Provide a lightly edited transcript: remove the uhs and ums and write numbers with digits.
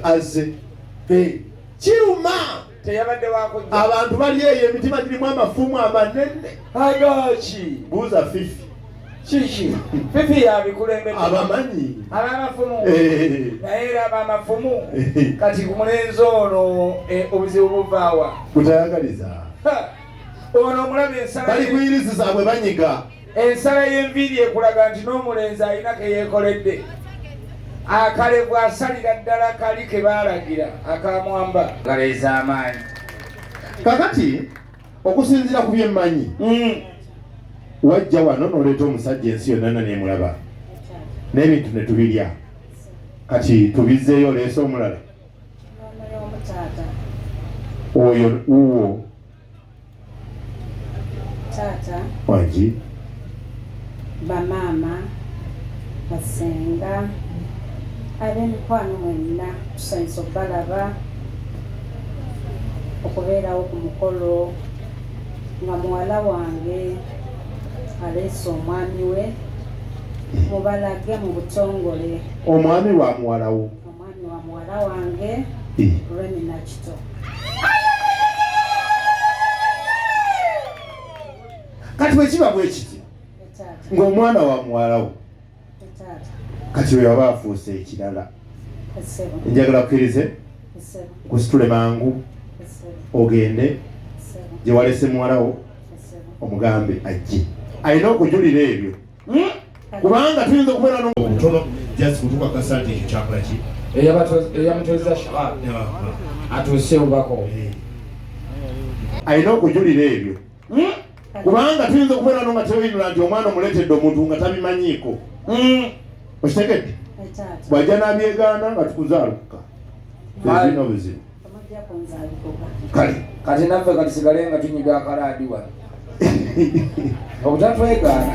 Azze kiruma teyabadde wako abantu bali eyo emitima girimu amafumu amanene agaki buuza fifi kiki fifi yabikulembedde abamanyi abamafumu naye era abamafumu kati ku mulenzi ono obuzibu buvaawa kutayagaliza ono omulaba ensala bali kuyiriza zaabwe banyiga ensala y'enviiri ekulaga nti n'omulenzi alina ke yeekoledde akalevu asalira ddala kali ke baalagira akamwamba galeeza amaanyi kakati okusinziira ku byemmanyi wajja wano n'oleeta omusajja ensi yonna neemulaba n'ebintu ne tubirya kati tubizzeeyo oleese omulala oyo uwo taata wangi bamaama basenga ab'emikwano mwenna tusanyusa okubalaba okubeerawo ku mukolo nga muwala wange aleese omwami we mubalage mu butongole omwami wa muwalawo omwami wa muwala wange Remi Nakito kati bwekiba bwe kiti ng'omwana wa muwalawo kati we waba afuuse ekirala njagala kukkirize kusitule mangu ogende gye walese muwalawo omugambe ajje alina okujulira ebyo kubanga tuyinza okubeera n'obutono jasi kutukakasa nti ekyo kyakola ki eyamutuuza shahab atuuse obubako alina okujulira ebyo kubanga tuyinza okubeera no nga teyoyinula nti omwana omuleetedde omuntu nga tabimanyiiko okitegedde bwajja n'abyegaana nga tukuzaaluka ezino buzibu kale kati naffe katusigale nga tunyiga akalaadi wano obutatwegaana